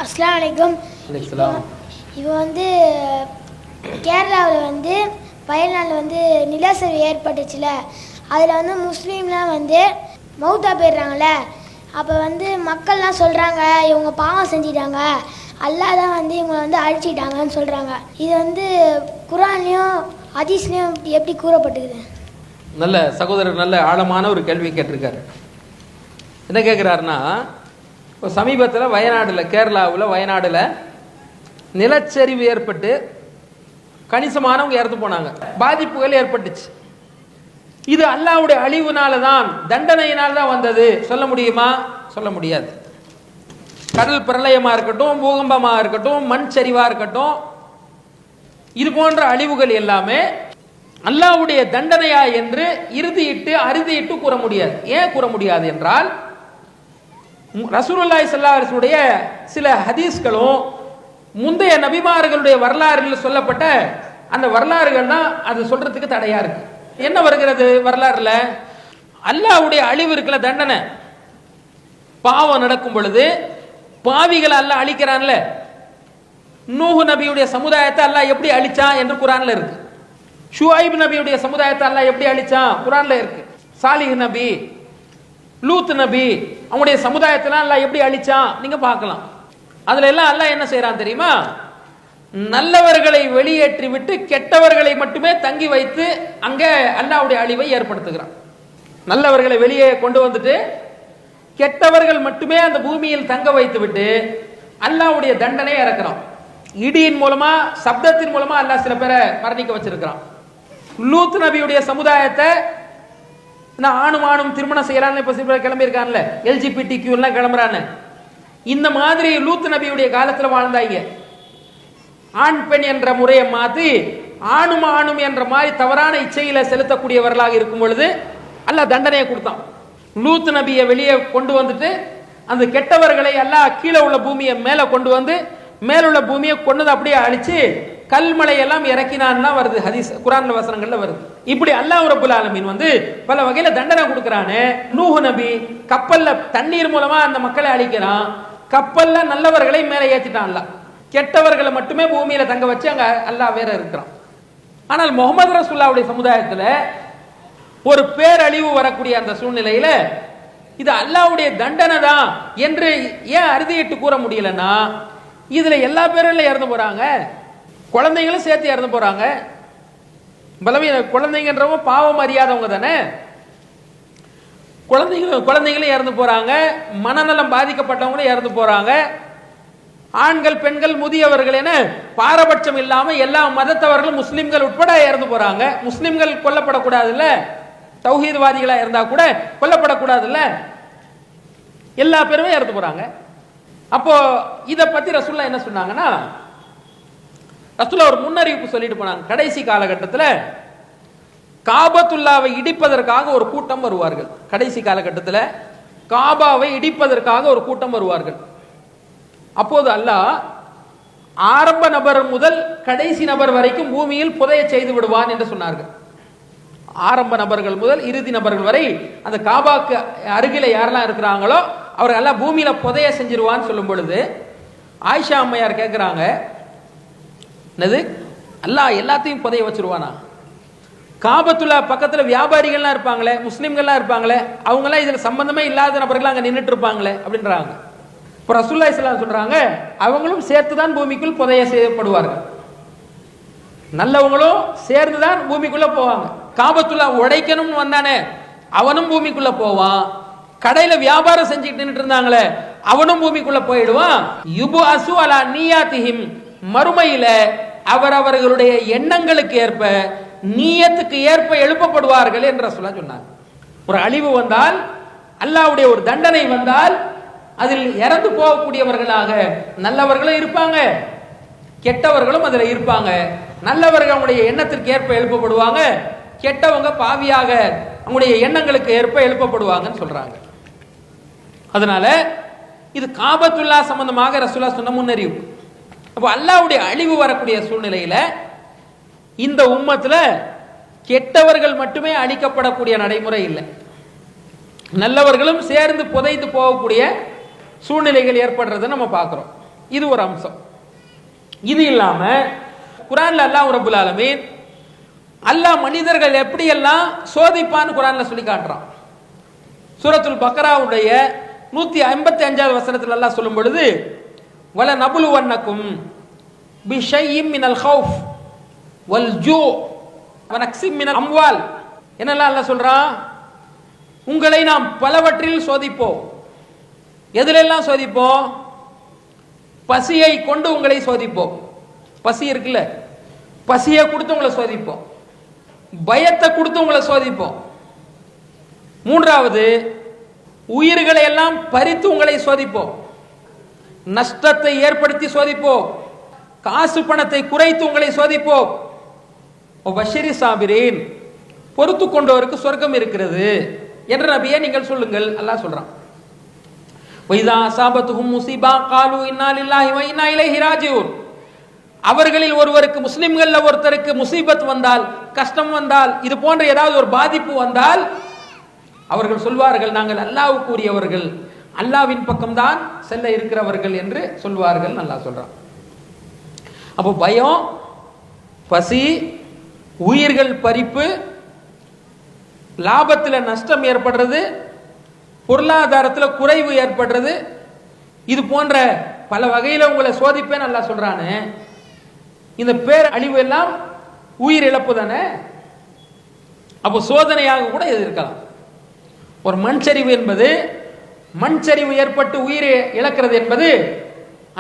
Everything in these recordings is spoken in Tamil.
அஸ்ஸலாமு அலைக்கும். இப்போ கேரளாவில் வயநாட்டில் நிலச்சரிவு ஏற்பட்டுச்சுல, அதில் முஸ்லீம்லாம் மௌத்தா போயிடுறாங்களே. அப்போ மக்கள்லாம் சொல்கிறாங்க இவங்க பாவம் செஞ்சிட்டாங்க, அல்லாஹ் தான் இவங்களை அழிச்சிட்டாங்கன்னு சொல்கிறாங்க. இது குர்ஆன்லையும் ஹதீஸ்லையும் எப்படி கூறப்பட்டுக்குது? நல்ல சகோதரர் நல்ல ஆழமான ஒரு கேள்வி கேட்டிருக்காரு. என்ன கேட்குறாருன்னா, இப்போ சமீபத்தில் வயநாடில் கேரளாவில் வயநாடில் நிலச்சரிவு ஏற்பட்டு கணிசமானவங்க இறந்து போனாங்க, பாதிப்புகள் ஏற்பட்டுச்சு. இது அல்லாஹ்வுடைய அழிவுனால தான், தண்டனையினால் தான் வந்தது சொல்ல முடியுமா? சொல்ல முடியாது. கடல் பிரளயமாக இருக்கட்டும், பூகம்பமாக இருக்கட்டும், மண் சரிவாக இருக்கட்டும், இது போன்ற அழிவுகள் எல்லாமே அல்லாஹ்வுடைய தண்டனையா என்று அறுதியிட்டு கூற முடியாது. ஏன் கூற முடியாது என்றால், ரசூலுல்லாஹி ஸல்லல்லாஹு அலைஹி வஸல்லம் உடைய சில ஹதீஸ்களும் முந்தைய நபிமார்களுடைய வரலாறுல சொல்லப்பட்ட அந்த வரலாறுகள் தான் அது சொல்றதுக்கு தடையா இருக்கு. என்ன வருகிறது வரலாறுல? அல்லாஹ்வுடைய அழிவு இருக்குல்ல, தண்டனை. பாவம் நடக்கும் பொழுது பாவிகளை அல்லாஹ் அழிக்கிறான்ல. நூஹ் நபியுடைய சமுதாயத்தை அல்லாஹ் எப்படி அழிச்சான் என்று குர்ஆன்ல இருக்கு. ஷுஐப் நபியுடைய சமுதாயத்தை அல்லாஹ் எப்படி அழிச்சான் குர்ஆன்ல இருக்கு. சாலிஹ் நபி, லூத் நபி, அவங்களுடைய சமுதாயத்தெல்லாம் அல்லாஹ் எப்படி அழிச்சான் நீங்க பார்க்கலாம். அதுல எல்லாம் அல்லாஹ் என்ன செய்யறான் தெரியுமா? நல்லவர்களை வெளியேற்றி விட்டு கெட்டவர்களை மட்டுமே தங்கி வைத்து அங்க அல்லாஹ்வுடைய அழிவை ஏற்படுத்துகிறான். நல்லவர்களை வெளியே கொண்டு வந்துட்டு கெட்டவர்கள் மட்டுமே அந்த பூமியில் தங்க வைத்து விட்டு அல்லாஹ்வுடைய தண்டனை இறக்குறான். இடியின் மூலமா, சப்தத்தின் மூலமா அல்லாஹ் சில பேரை மரணிக்க வச்சிருக்கிறான். லூத் நபியுடைய சமுதாயத்தை ஆணும் திருமணம் செய்யறான்னு இப்ப சில பேர் கிளம்பி இருக்கான்ல, LGBTQ எல்லாம் கிளம்புறான்னு. இந்த மாதிரி லூத் நபியுடைய காலத்துல வாழ்ந்தாங்க. ஆண் பெண் என்ற முறையை மாத்தி ஆணும் என்ற மாதிரி தவறான இச்சையில செலுத்தக்கூடியவர்களாக இருக்கும் பொழுது அல்லாஹ் தண்டனையை கொடுத்தான். லூத் நபியை வெளியே கொண்டு வந்துட்டு அந்த கெட்டவர்களை அல்லாஹ் கீழே உள்ள பூமியை மேல கொண்டு வந்து மேலுள்ள பூமியை கொண்டது அப்படியே அழிச்சு கல்மலை எல்லாம் இறக்கினான்னா வருது ஹதீஸ், குர்ஆன் வசனங்கள்ல வருது. இப்படி அல்லாஹ் ரப்பல் ஆலமீன் பல வகையில தண்டனை கொடுக்கறானே. நூஹ் நபி கப்பல்ல தண்ணீர் மூலமா அந்த மக்களை அழிக்கிறான். கப்பல்ல நல்லவர்களை மேல ஏத்திட்டான் அல்லாஹ், கெட்டவர்களை மட்டுமே பூமியில தங்க வச்சு அங்க அல்லாஹ் வேற இருக்கிறான். ஆனால் முகமது ரசூலுல்லாஹ்வுடைய சமுதாயத்துல ஒரு பேரழிவு வரக்கூடிய அந்த சூழ்நிலையில இது அல்லாஹ்வுடைய தண்டனை தான் என்று ஏன் அறுதியிட்டு கூற முடியலன்னா, இதுல எல்லா பேரும் இறந்து போறாங்க, குழந்தைங்களும் சேர்த்து இறந்து போறாங்க. குழந்தைங்கன்றவங்க பாவம் அறியாதவங்க தானே. குழந்தைங்களும் இறந்து போறாங்க, மனநலம் பாதிக்கப்பட்டவங்களும் இறந்து போறாங்க. ஆண்கள், பெண்கள், முதியவர்கள் என பாரபட்சம் இல்லாம எல்லா மதத்தவர்களும் முஸ்லிம்கள் உட்பட இறந்து போறாங்க. முஸ்லிம்கள் கொல்லப்படக்கூடாதுல்ல, தௌஹீத்வாதிகளா இருந்தா கூட கொல்லப்படக்கூடாதுல்ல, எல்லா பேருமே இறந்து போறாங்க. அப்போ இத பத்தி ரசூலுல்லாஹ் என்ன சொன்னாங்கன்னா, ரசூலுல்லாஹ் ஒரு முன்னறிவிப்பு சொல்லிட்டு போனாங்க. கடைசி காலகட்டத்தில் காபத்துல்லாவை இடிப்பதற்காக ஒரு கூட்டம் வருவார்கள். கடைசி காலகட்டத்தில் காபாவை இடிப்பதற்காக ஒரு கூட்டம் வருவார்கள். அப்போது அல்லாஹ் ஆரம்ப நபர் முதல் கடைசி நபர் வரைக்கும் பூமியில் புதைய செய்து விடுவான் என்று சொன்னார்கள். ஆரம்ப நபர்கள் முதல் இறுதி நபர்கள் வரை அந்த காபாக்கு அருகில யாரெல்லாம் இருக்கிறாங்களோ அவர்கள் எல்லாம் பூமியில புதைய செஞ்சிருவான்னு சொல்லும் பொழுது ஆயிஷா அம்மையார் கேட்கிறாங்க, என்னது அல்லாஹ் எல்லாத்தையும் புதைய வச்சிருவானா? காபத்துல்லா பக்கத்துல வியாபாரிகள்லாம் இருப்பாங்களே, முஸ்லிம்கள்லாம் இருப்பாங்களே, அவங்களாம் இதுல சம்பந்தமே இல்லாத நபர்கள் அங்க நின்றுட்டு இருப்பாங்களே அப்படின்றாங்க. இப்போ ரசூலுல்லாஹி ஸல்லல்லாஹு அலைஹி வஸல்லம் சொல்றாங்க, அவங்களும் சேர்த்துதான் பூமிக்குள் புதைய செய்யப்படுவார்கள், நல்லவங்களும் சேர்ந்துதான் பூமிக்குள்ள போவாங்க. காபத்துல்லா உடைக்கணும்னு வந்தானே அவனும் பூமிக்குள்ள போவான், கடையில வியாபாரம் செஞ்சுட்டு நின்றுட்டு இருந்தாங்களே அவனும் பூமிக்குள்ள போயிடுவான். யுபஅஸு அலா நியாத்திஹிம், மறுமையில அவரவர்களுடைய எண்ணங்களுக்கு ஏற்ப நியத்துக்கு ஏற்ப எழுப்பப்படுவார்கள் என்று ரசூலுல்லாஹ் சொன்னார். ஒரு அழிவு வந்தால், அல்லாஹ்வுடைய ஒரு தண்டனை வந்தால் அதில் இறந்து போகக்கூடியவர்களாக நல்லவர்களும் இருப்பாங்க, கெட்டவர்களும் அதில் இருப்பாங்க. நல்லவர்கள் அவங்களுடைய எண்ணத்திற்கு ஏற்ப எழுப்பப்படுவாங்க, கெட்டவங்க பாவியாக அவங்களுடைய எண்ணங்களுக்கு ஏற்ப எழுப்பப்படுவாங்கன்னு சொல்றாங்க. அதனால இது காபத்துல்லா சம்பந்தமாக ரசூலுல்லாஹ் சொன்ன முன்னறிவிப்பு. அப்போ அல்லாஹ்வுடைய அழிவு வரக்கூடிய சூழ்நிலையில இந்த உம்மத்துல கெட்டவர்கள் மட்டுமே அழிக்கப்படக்கூடிய நடைமுறை இல்லை, நல்லவர்களும் சேர்ந்து புதைந்து போகக்கூடிய சூழ்நிலைகள் ஏற்படுறதை நம்ம பார்க்கிறோம். இது ஒரு அம்சம். இது இல்லாம குர்ஆன்ல அல்லாஹ் ரப்பல் ஆலமீன் அல்லாஹ் மனிதர்கள் எப்படியெல்லாம் சோதிப்பான்னு குர்ஆன்ல சொல்லி காட்டுறான். சூரத்துல் பக்ராவுடைய 155வது வசனத்தில் அல்லாஹ் சொல்லும் பொழுது வல நபுலுவன்னக்கும் பிஷைஇம் மினல் ஹௌஃப் வல் ஜூ வ நக்ஸிம் மினல் அம்வால். என்னெல்லாம் அல்லாஹ் சொல்றான்? உங்களை நாம் பலவற்றில் சோதிப்போம். எதிலெல்லாம் சோதிப்போம்? பசியை கொண்டு உங்களை சோதிப்போம். பசி இருக்குல்ல, பசியை கொடுத்து உங்களை சோதிப்போம். பயத்தை கொடுத்து உங்களை சோதிப்போம். மூன்றாவது, உயிர்களை எல்லாம் பறித்து உங்களை சோதிப்போம். நஷ்டத்தை ஏற்படுத்தி சோதிப்போம். காசு பணத்தை குறைத்து உங்களை சோதிப்போம். பஷிரி சாபிரீன், பொறுத்து கொண்டவருக்கு சொர்க்கம் இருக்கிறது என்று நபியே நீங்கள் சொல்லுங்கள். அல்லாஹ் சொல்றான். வைதா அஸாபத்துஹும் முஸீபா காலு இன்னா லில்லாஹி வ இன்னா இலைஹி ராஜிஊன். அவர்களில் ஒருவருக்கு, முஸ்லிம்கள்ல ஒருத்தருக்கு முசீபத் வந்தால், கஷ்டம் வந்தால், இது போன்ற ஏதாவது ஒரு பாதிப்பு வந்தால் அவர்கள் சொல்வார்கள், நாங்கள் அல்லாஹ்வுக்கு உரியவர்கள், அல்லாஹ்வின் பக்கம்தான் செல்ல இருக்கிறவர்கள் என்று சொல்வார்கள். அல்லாஹ் சொல்றான். அப்போ பயம், பசி, உயிர்கள் பறிப்பு, லாபத்தில் நஷ்டம் ஏற்படுறது, பொருளாதாரத்தில் குறைவு ஏற்படுறது, இது போன்ற பல வகையில் உங்களை சோதிப்பேன் அல்லாஹ் சொல்றானே. இந்த பேர் அழிவு எல்லாம் உயிர் இழப்பு தானே. அப்போ சோதனையாக கூட இது இருக்கலாம். ஒரு மண் சரிவு என்பது, மண் சரிவு ஏற்பட்டு உயிரை இழக்கிறது என்பது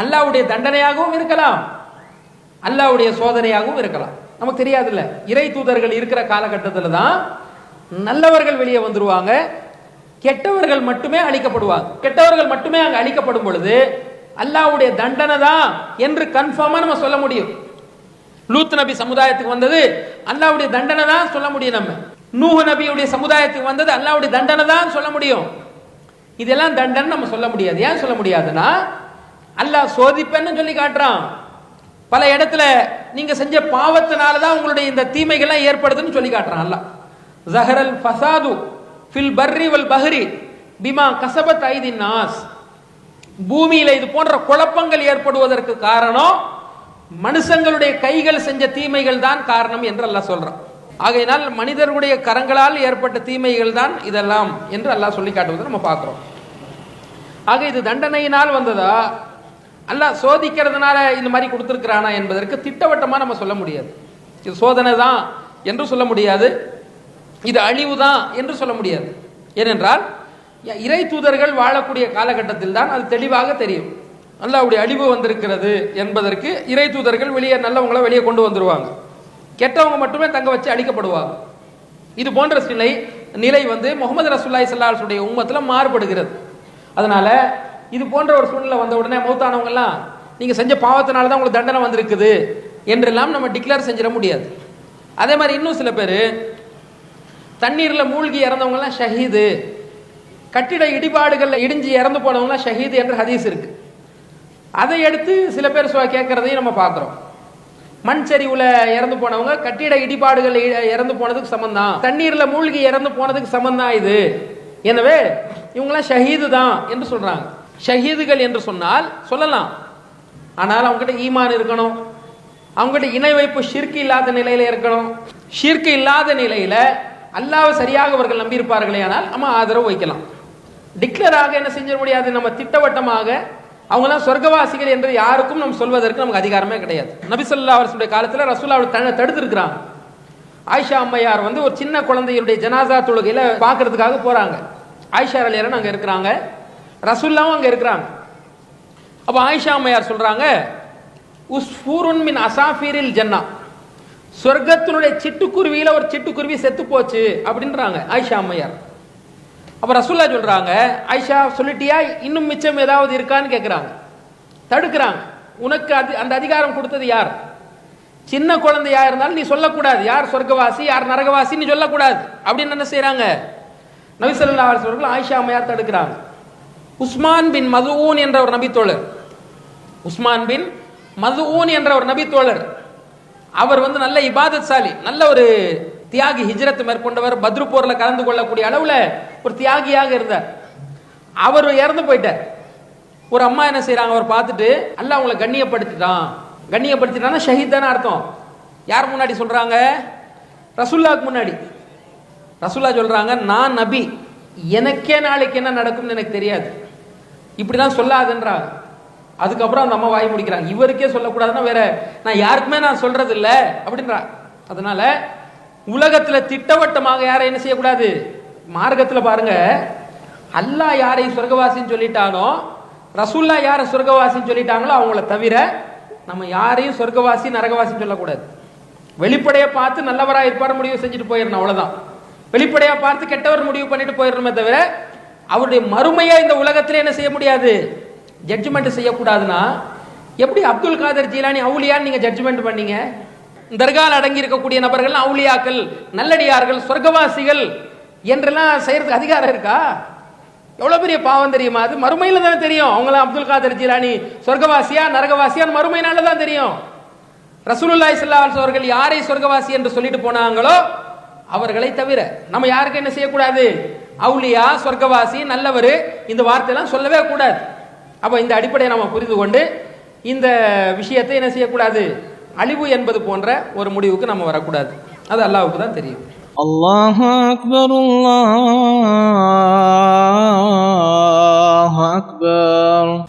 அல்லாஹ்வுடைய தண்டனையாகவும் இருக்கலாம், அல்லாஹ்வுடைய சோதனையாகவும் இருக்கலாம். நமக்கு தெரியாதுல்ல. இறை தூதர்கள் இருக்கிற காலகட்டத்தில் தான் நல்லவர்கள் வெளியே வந்துருவாங்க, கெட்டவர்கள் மட்டுமே அழிக்கப்படுவாங்க. கெட்டவர்கள் மட்டுமே அங்க அழிக்கப்படும் பொழுது அல்லாஹ்வுடைய தண்டனை தான் என்று கன்ஃபார்மா நம்ம சொல்ல முடியும். லூத் நபி சமுதாயத்துக்கு வந்தது அல்லாஹ்வுடைய தண்டனை தான் சொல்ல முடியும். நம்ம நூஹ் நபியுடைய சமுதாயத்துக்கு வந்தது அல்லாஹ்வுடைய தண்டனை தான் சொல்ல முடியும். இதெல்லாம் தண்டனை நம்ம சொல்ல முடியாது. ஏன் சொல்ல முடியாதுன்னா, அல்லாஹ் சோதிப்பேன்னு சொல்லி காட்டுறான். பல இடத்துல நீங்க செஞ்ச பாவத்தினால தான் உங்களுடைய இந்த தீமைகள்லாம் ஏற்படுதுன்னு சொல்லி காட்டுறான் அல்லாஹ். ஸஹரல் ஃபஸாது ஃபில் பர்ரி வல் பஹ்ரி பிமா கஸபத் ஐதின் நாஸ். பூமியில இது போன்ற குழப்பங்கள் ஏற்படுவதற்கு காரணம் மனுஷங்களுடைய கைகள் செஞ்ச தீமைகள் தான் காரணம் என்று அல்லாஹ் சொல்றான். ஆகையினால் மனிதர்களுடைய கரங்களால் ஏற்பட்ட தீமைகள் தான் இதெல்லாம் என்று அல்லாஹ் சொல்லி காட்டுவதை நம்ம பார்க்கிறோம். ஆக இது தண்டனையினால் வந்ததா, அல்லாஹ் சோதிக்கிறதுனால இந்த மாதிரி கொடுத்திருக்கிறானா என்பதற்கு திட்டவட்டமா நம்ம சொல்ல முடியாது. இது சோதனை தான் என்று சொல்ல முடியாது, இது அழிவு தான் என்று சொல்ல முடியாது. ஏனென்றால் இறை தூதர்கள் வாழக்கூடிய காலகட்டத்தில் தான் அது தெளிவாக தெரியும். அல்லாஹ்வுடைய அழிவு வந்திருக்கிறது என்பதற்கு இறை தூதர்கள் வெளியே நல்லவங்களை வெளியே கொண்டு வந்துருவாங்க, கெட்டவங்க மட்டுமே தங்க வச்சு அழிக்கப்படுவாங்க. இது போன்ற நிலை வந்து முகமது ரசூலுல்லாஹி ஸல்லல்லாஹு அலைஹி வஸல்லம் உம்மத்துல மாறுபடுகிறது. அதனால இது போன்ற ஒரு சூழ்நிலை வந்த உடனே மௌத்தானவங்க எல்லாம் நீங்க செஞ்ச பாவத்தினால தான் உங்களுக்கு தண்டனை வந்திருக்குது என்றெல்லாம் நம்ம டிக்ளேர் செஞ்சிட முடியாது. அதே மாதிரி இன்னும் சில பேர் தண்ணீர்ல மூழ்கி இறந்தவங்க எல்லாம் ஷஹீது, கட்டிட இடிபாடுகள்ல இடிஞ்சு இறந்து போனவங்க ஷஹீது என்று ஹதீஸ் இருக்கு. அதை எடுத்து சில பேர் கேட்கறதையும் நம்ம பார்க்கிறோம். மண் சரிவுல இறந்து போனவங்க கட்டிட இடிபாடுகள் இறந்து போனதுக்கு சமந்தான், தண்ணீர்ல மூழ்கி இறந்து போனதுக்கு சமந்தான் இது, எனவே இவங்களாம் ஷஹீது தான் என்று சொல்றாங்க. ஷஹீதுகள் என்று சொன்னால் சொல்லலாம், ஆனால் அவங்ககிட்ட ஈமான் இருக்கணும், அவங்ககிட்ட இணை வைப்பு ஷிர்க் இல்லாத நிலையில இருக்கணும். ஷிர்க் இல்லாத நிலையில அல்லாஹ்வை சரியாக அவர்கள் நம்பியிருப்பார்களே ஆனால் நம்ம ஆதரவு வைக்கலாம். டிக்ளராக என்ன செஞ்சிட முடியாது, நம்ம திட்டவட்டமாக அவங்களாம் சொர்க்கவாசிகள் என்று யாருக்கும் நம்ம சொல்வதற்கு நமக்கு அதிகாரமே கிடையாது. நபி ஸல்லல்லாஹு அலைஹி வஸல்லம் காலத்தில் ரசூலுல்லாஹ் தடுத்திருக்கிறாங்க. ஆயிஷா அம்மையார் வந்து ஒரு சின்ன குழந்தையுடைய ஜனாசா தொழுகையில பார்க்கறதுக்காக போறாங்க. ஆயிஷா ரலியல்லாஹு அங்க இருக்கிறாங்க, ரசூலுல்லாஹும் அங்க இருக்கிறாங்க. அப்ப ஆயிஷா அம்மையார் சொல்றாங்க, உஸ்ஃபூருன் மின் அசாஃபீரில் ஜன்னா, சொர்க்கத்தினுடைய சிட்டுக்குருவியில ஒரு சிட்டுக்குருவி செத்து போச்சு அப்படின்றாங்க ஆயிஷா அம்மையார். அப்ப ரசூலுல்லாஹ் சொல்றாங்க, ஆயிஷா சொல்லிட்டியா, இன்னும் மிச்சம் ஏதாவது இருக்கான்னு கேட்கிறாங்க. தடுக்கிறாங்க. உனக்கு அந்த அதிகாரம் கொடுத்தது யார்? சின்ன குழந்தையா இருந்தாலும் நீ சொல்லக்கூடாது யார் சொர்க்கவாசி யார் நரகவாசி நீ சொல்லக்கூடாது அப்படின்னு என்ன செய்யறாங்க நபி ஸல்லல்லாஹு அலைஹி வஸல்லம் ஆயிஷா அம்மையார் தடுக்கிறாங்க. உஸ்மான் பின் மதுஊன் என்ற ஒரு நபி தோழர், உஸ்மான் பின் மதுஊன் என்ற ஒரு நபி தோழர், அவர் வந்து நல்ல இபாதத்சாலி, நல்ல ஒரு தியாகி, ஹிஜ்ரத் மேற்கொண்டவர், பத்ரு போர்ல கலந்து கொள்ளக்கூடிய அளவுல ஒரு தியாகியாக இருந்தார். அவர் இறந்து போயிட்டார். ஒரு அம்மா என்ன செய்றாங்க, அவர் பார்த்துட்டு அல்லாஹ் அவங்களை கண்ணியப்படுத்திட்டான்னா ஷஹீத் தானே அர்த்தம். யார் முன்னாடி சொல்றாங்க? ரசூலுல்லாஹ்க்கு முன்னாடி. ரசூலுல்லாஹ் சொல்றாங்க, நான் நபி, எனக்கே நாளைக்கு என்ன நடக்கும்னு எனக்கு தெரியாது, இப்படிலாம் சொல்லாதுன்றாங்க. அதுக்கப்புறம் அந்த அம்மா வாய் முடிக்கிறாங்க, இவருக்கே சொல்லக்கூடாதுன்னா வேற நான் யாருக்குமே நான் சொல்றது இல்லை அப்படின்றா. அதனால உலகத்துல திட்டவட்டமாக யாரை என்ன செய்யக்கூடாது. மார்க்கத்துல பாருங்க, அல்லாஹ் யாரை சொர்க்கவாசின்னு சொல்லிட்டானோ, ரசூல்லா யாரை சொர்க்கவாசின்னு சொல்லிட்டாங்களோ அவங்கள தவிர நம்ம யாரையும் சொர்க்கவாசி நரகவாசின்னு சொல்லக்கூடாது. வெளிப்படையா பார்த்து நல்லவரா இருப்பார் முடிவு செஞ்சுட்டு போயிடணும், அவ்வளவுதான். வெளிப்படையா பார்த்து கெட்டவர் முடிவு பண்ணிட்டு போயிடணுமே தவிர அவருடைய மறுமையை இந்த உலகத்திலே என்ன செய்ய முடியாது, ஜட்ஜ்மெண்ட் செய்யக்கூடாதுன்னா எப்படி அப்துல் காதர் ஜீலானி அவுலியான்னு நீங்க ஜட்ஜ்மெண்ட் பண்ணீங்க? தர்கால் அடங்கி இருக்கக்கூடிய நபர்கள் அவுலியாக்கள், நல்லடியார்கள், சொர்க்கவாசிகள் என்றெல்லாம் செய்யறதுக்கு அதிகாரம் இருக்கா? எவ்வளவு பெரிய பாவம் தெரியுமா? அது மறுமையில தானே தெரியும். அவங்களாம் அப்துல் காதர் ஜீலானி சொர்க்கவாசியா நரகவாசியா மறுமையினால தான் தெரியும். ரசூலுல்லாஹி ஸல்லல்லாஹு அலைஹி வஸல்லம் அவர்கள் யாரை சொர்க்கவாசி என்று சொல்லிட்டு போனாங்களோ அவர்களை தவிர நம்ம யாருக்கு என்ன செய்யக்கூடாது, அவுலியா, சொர்க்கவாசி, நல்லவர், இந்த வார்த்தையெல்லாம் சொல்லவே கூடாது. அப்ப இந்த அடிப்படையை நம்ம புரிந்து கொண்டு இந்த விஷயத்தை என்ன செய்யக்கூடாது, அழிவு என்பது போன்ற ஒரு முடிவுக்கு நம்ம வரக்கூடாது. அது அல்லாஹ்வுக்கு தான் தெரியும். அல்லாஹு அக்பர், அல்லாஹு அக்பர்.